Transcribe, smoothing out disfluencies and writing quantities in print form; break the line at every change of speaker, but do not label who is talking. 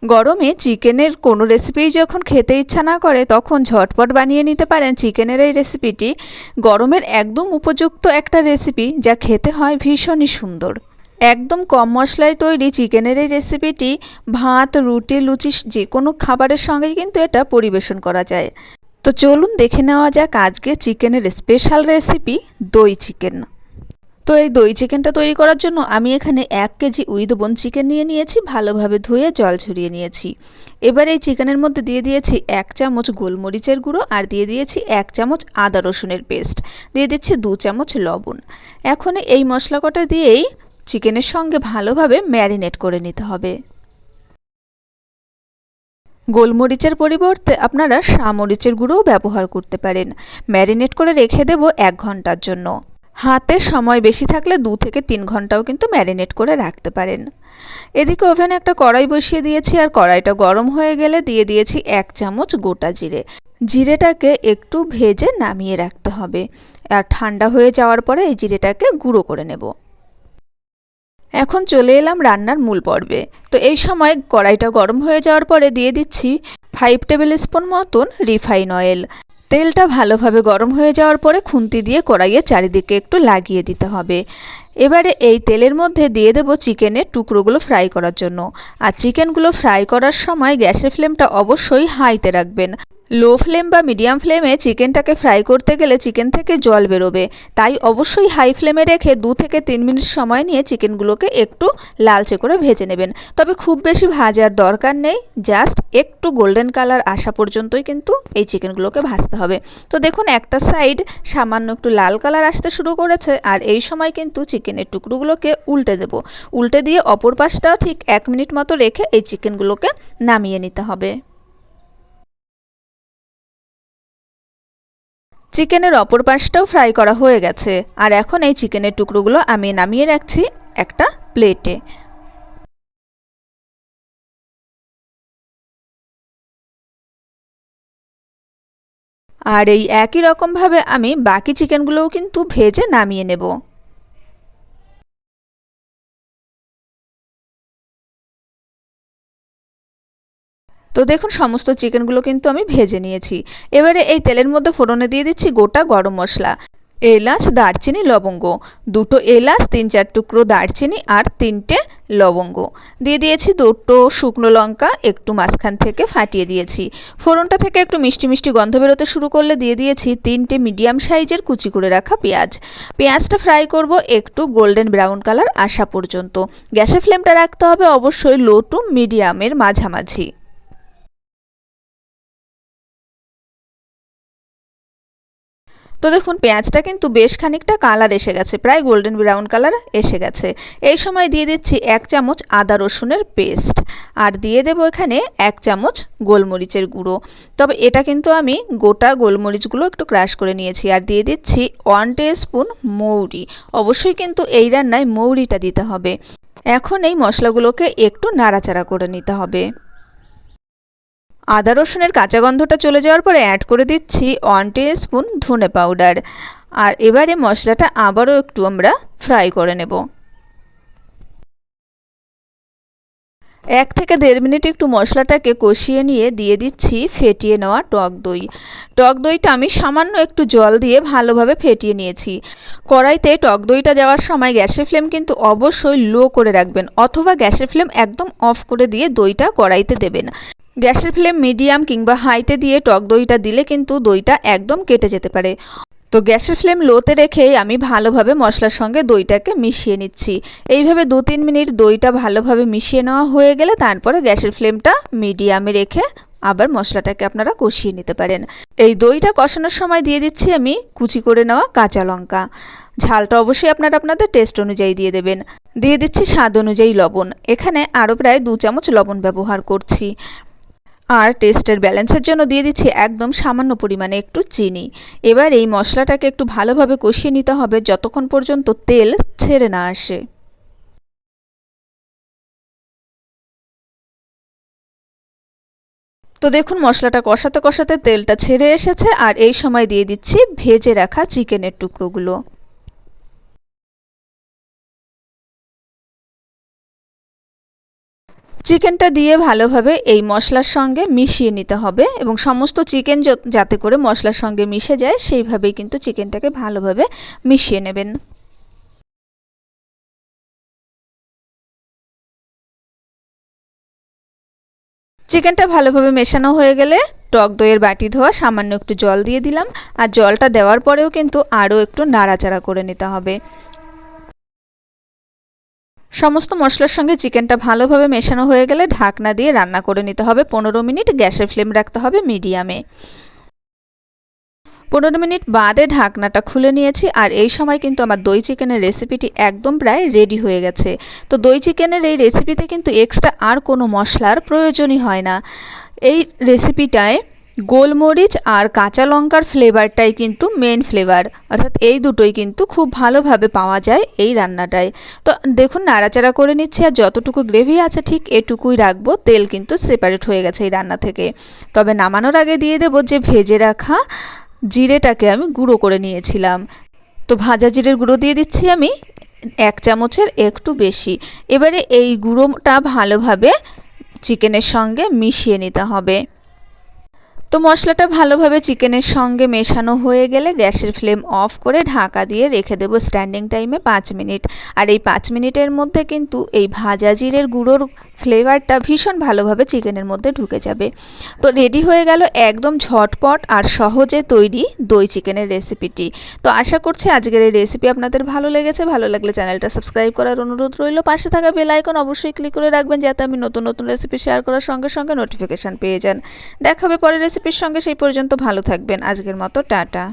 গরমে চিকেনের কোনো রেসিপি যখন খেতে ইচ্ছা না করে তখন ঝটপট বানিয়ে নিতে পারেন চিকেনের এই রেসিপিটি। গরমের একদম উপযুক্ত একটা রেসিপি, যা খেতে হয় ভীষণই সুন্দর। একদম কম মশলায় তৈরি চিকেনের এই রেসিপিটি ভাত, রুটি, লুচি যে কোনো খাবারের সঙ্গে কিন্তু এটা পরিবেশন করা যায়। তো চলুন দেখে নেওয়া যাক আজকে চিকেনের স্পেশাল রেসিপি, দই চিকেন। তো এই দই চিকেনটা তৈরি করার জন্য আমি এখানে 1 কেজি উইথ বোন চিকেন নিয়েছি, ভালোভাবে ধুয়ে জল ঝরিয়ে নিয়েছি। এবার এই চিকেনের মধ্যে দিয়ে দিয়েছি 1 চামচ গোলমরিচের গুঁড়ো, আর দিয়ে দিয়েছি 1 চামচ আদা রসুনের পেস্ট, দিয়ে দিচ্ছি 2 চামচ লবণ। এখন এই মশলা কটা দিয়েই চিকেনের সঙ্গে ভালোভাবে ম্যারিনেট করে নিতে হবে। গোলমরিচের পরিবর্তে আপনারা সামরিচের গুঁড়োও ব্যবহার করতে পারেন। ম্যারিনেট করে রেখে দেব 1 ঘন্টার জন্য। হাতে সময় বেশি থাকলে 2 থেকে 3 ঘন্টাও কিন্তু ম্যারিনেট করে রাখতে পারেন। এদিকে ওভেনে একটা কড়াই বসিয়ে দিয়েছি, আর কড়াইটা গরম হয়ে গেলে দিয়ে দিয়েছি 1 চামচ গোটা জিরে। জিরেটাকে একটু ভেজে নামিয়ে রাখতে হবে, আর ঠান্ডা হয়ে যাওয়ার পরে এই জিরেটাকে গুঁড়ো করে নেব। এখন চলে এলাম রান্নার মূল পর্বে। তো এই সময় কড়াইটা গরম হয়ে যাওয়ার পরে দিয়ে দিচ্ছি 5 টেবিল স্পুন মতন রিফাইন অয়েল। তেলটা ভালোভাবে গরম হয়ে যাওয়ার পরে খুন্তি দিয়ে কড়াইয়ের চারিদিকে একটু লাগিয়ে দিতে হবে। এবারে এই তেলের মধ্যে দিয়ে দেব চিকেনের টুকরোগুলো ফ্রাই করার জন্য। আর চিকেনগুলো ফ্রাই করার সময় গ্যাসের ফ্লেমটা অবশ্যই হাইতে রাখবেন। লো ফ্লেম বা মিডিয়াম ফ্লেমে চিকেনটাকে ফ্রাই করতে গেলে চিকেন থেকে জল বেরোবে, তাই অবশ্যই হাই ফ্লেমে রেখে 2 থেকে 3 মিনিট সময় নিয়ে চিকেনগুলোকে একটু লালচে করে ভেজে নেবেন। তবে খুব বেশি ভাজার দরকার নেই, জাস্ট একটু গোল্ডেন কালার আসা পর্যন্তই কিন্তু এই চিকেনগুলোকে ভাজতে হবে। তো দেখুন একটা সাইড সামান্য একটু লাল কালার আসতে শুরু করেছে, আর এই সময় কিন্তু চিকেনের টুকরোগুলোকে উল্টে দেব। উল্টে দিয়ে অপর পাশটাও ঠিক 1 মিনিট মতো রেখে এই চিকেনগুলোকে নামিয়ে নিতে হবে। চিকেনের অপর পাশটাও ফ্রাই করা হয়ে গেছে, আর এখন এই চিকেনের টুকরোগুলো আমি নামিয়ে রাখছি একটা প্লেটে। আর এই একই রকমভাবে আমি বাকি চিকেনগুলোও কিন্তু ভেজে নামিয়ে নেব। তো দেখুন সমস্ত চিকেনগুলো কিন্তু আমি ভেজে নিয়েছি। এবারে এই তেলের মধ্যে ফোড়নে দিয়ে দিচ্ছি গোটা গরম মশলা, এলাচ, দারচিনি, লবঙ্গ, 2টো এলাচ, 3-4 টুকরো দারচিনি, আর 3টে লবঙ্গ। দিয়ে দিয়েছি 2টো শুকনো লঙ্কা, একটু মাঝখান থেকে ফাটিয়ে দিয়েছি। ফোড়নটা থেকে একটু মিষ্টি মিষ্টি গন্ধ বেরোতে শুরু করলে দিয়ে দিয়েছি 3টে মিডিয়াম সাইজের কুচি করে রাখা পেঁয়াজ। পেঁয়াজটা ফ্রাই করব একটু গোল্ডেন ব্রাউন কালার আসা পর্যন্ত। গ্যাসের ফ্লেমটা রাখতে হবে অবশ্যই লো টু মিডিয়ামের মাঝামাঝি। তো দেখুন পেঁয়াজটা কিন্তু বেশ খানিকটা কালার এসে গেছে, প্রায় গোল্ডেন ব্রাউন কালার এসে গেছে। এই সময় দিয়ে দিচ্ছি 1 চামচ আদা রসুনের পেস্ট, আর দিয়ে দেব এখানে 1 চামচ গোলমরিচের গুঁড়ো। তবে এটা কিন্তু আমি গোটা গোলমরিচগুলো একটু ক্রাশ করে নিয়েছি। আর দিয়ে দিচ্ছি 1 টিস্পুন মৌরি। অবশ্যই কিন্তু এই রান্নায় মৌরিটা দিতে হবে। এখন এই মশলাগুলোকে একটু নাড়াচাড়া করে নিতে হবে। আদা রসুনের কাঁচা গন্ধটা চলে যাওয়ার পরে অ্যাড করে দিচ্ছি 1 টিস্পুন ধনে পাউডার। আর এবারে মশলাটা আবারও একটু আমরা ফ্রাই করে নেব। 1 থেকে 1.5 মিনিট একটু মশলাটাকে কষিয়ে নিয়ে দিয়ে দিচ্ছি ফেটিয়ে নেওয়া টক দই। টক দইটা আমি সামান্য একটু জল দিয়ে ভালোভাবে ফেটিয়ে নিয়েছি। কড়াইতে টক দইটা দেওয়ার সময় গ্যাসের ফ্লেম কিন্তু অবশ্যই লো করে রাখবেন, অথবা গ্যাসের ফ্লেম একদম অফ করে দিয়ে দইটা কড়াইতে দেবেন। গ্যাসের ফ্লেম মিডিয়াম কিংবা হাইতে দিয়ে টক দইটা দিলে কিন্তু দইটা একদম কেটে যেতে পারে। তো গ্যাসের ফ্লেম লোতে রেখে আমি ভালোভাবে মশলার সঙ্গে দইটাকে মিশিয়ে নিচ্ছি। এইভাবে 2-3 মিনিট দইটা ভালোভাবে মিশিয়ে নেওয়া হয়ে গেলে তারপরে গ্যাসের ফ্লেমটা মিডিয়ামে রেখে আবার মশলাটাকে আপনারা কষিয়ে নিতে পারেন। এই দইটা কষানোর সময় দিয়ে দিচ্ছি আমি কুচি করে নেওয়া কাঁচা লঙ্কা। ঝালটা অবশ্যই আপনারা আপনাদের টেস্ট অনুযায়ী দিয়ে দেবেন। দিয়ে দিচ্ছি স্বাদ অনুযায়ী লবণ। এখানে আরও প্রায় 2 চামচ লবণ ব্যবহার করছি। আর টেস্টের ব্যালেন্সের জন্য দিয়ে দিচ্ছি একদম সামান্য পরিমাণে একটু চিনি। এবার এই মশলাটাকে একটু ভালোভাবে কষিয়ে নিতে হবে যতক্ষণ পর্যন্ত তেল ছেড়ে না আসে। তো দেখুন মশলাটা কষাতে কষাতে তেলটা ছেড়ে এসেছে, আর এই সময় দিয়ে দিচ্ছি ভেজে রাখা চিকেনের টুকরোগুলো। চিকেনটা দিয়ে ভালোভাবে এই মশলার সঙ্গে মিশিয়ে নিতে হবে এবং সমস্ত চিকেন যাতে করে মশলার সঙ্গে মিশে যায় সেইভাবেই কিন্তু চিকেনটাকে ভালোভাবে মিশিয়ে নেবেন। চিকেনটা ভালোভাবে মেশানো হয়ে গেলে টক দইয়ের বাটি ধোয়া সামান্য একটু জল দিয়ে দিলাম, আর জলটা দেওয়ার পরেও কিন্তু আরও একটু নাড়াচাড়া করে নিতে হবে। সমস্ত মশলার সঙ্গে চিকেনটা ভালোভাবে মেশানো হয়ে গেলে ঢাকনা দিয়ে রান্না করে নিতে হবে 15 মিনিট। গ্যাসের ফ্লেম রাখতে হবে মিডিয়ামে। 15 মিনিট বাদে ঢাকনাটা খুলে নিয়েছি, আর এই সময় কিন্তু আমার দই চিকেনের রেসিপিটি একদম প্রায় রেডি হয়ে গেছে। তো দই চিকেনের এই রেসিপিতে কিন্তু এক্সট্রা আর কোনো মশলার প্রয়োজনই হয় না। এই রেসিপিটায় গোলমরিচ আর কাঁচা লঙ্কার ফ্লেভারটাই কিন্তু মেন ফ্লেভার, অর্থাৎ এই দুটোই কিন্তু খুব ভালোভাবে পাওয়া যায় এই রান্নাটায়। তো দেখুন নাড়াচাড়া করে নিচ্ছি, আর যতটুকু গ্রেভি আছে ঠিক এটুকুই রাখবো। তেল কিন্তু সেপারেট হয়ে গেছে এই রান্না থেকে। তবে নামানোর আগে দিয়ে দেবো যে ভেজে রাখা জিরেটাকে আমি গুঁড়ো করে নিয়েছিলাম। তো ভাজা জিরের গুঁড়ো দিয়ে দিচ্ছি আমি 1 চামচের একটু বেশি। এবারে এই গুঁড়োটা ভালোভাবে চিকেনের সঙ্গে মিশিয়ে নিতে হবে। তো মশলাটা ভালোভাবে চিকেনের সঙ্গে মেশানো হয়ে গেলে গ্যাসের ফ্লেম অফ করে ঢাকা দিয়ে রেখে দেবো স্ট্যান্ডিং টাইমে 5 মিনিট। আর এই 5 মিনিটের মধ্যে কিন্তু এই ভাজা জিরের গুঁড়োর ফ্লেভারটা ভীষণ ভালোভাবে চিকেনের মধ্যে ঢুকে যাবে। তো রেডি হয়ে গেল একদম ঝটপট আর সহজে তৈরি দই চিকেনের রেসিপিটি। তো আশা করছি আজকের এই রেসিপি আপনাদের ভালো লেগেছে। ভালো লাগলে চ্যানেলটা সাবস্ক্রাইব করার অনুরোধ রইল। পাশে থাকা বেল আইকন অবশ্যই ক্লিক করে রাখবেন যাতে আমি নতুন নতুন রেসিপি শেয়ার করার সঙ্গে সঙ্গে নোটিফিকেশান পেয়ে যান। দেখা হবে পরের রেসিপির সঙ্গে, সেই পর্যন্ত ভালো থাকবেন। আজকের মতো টাটা।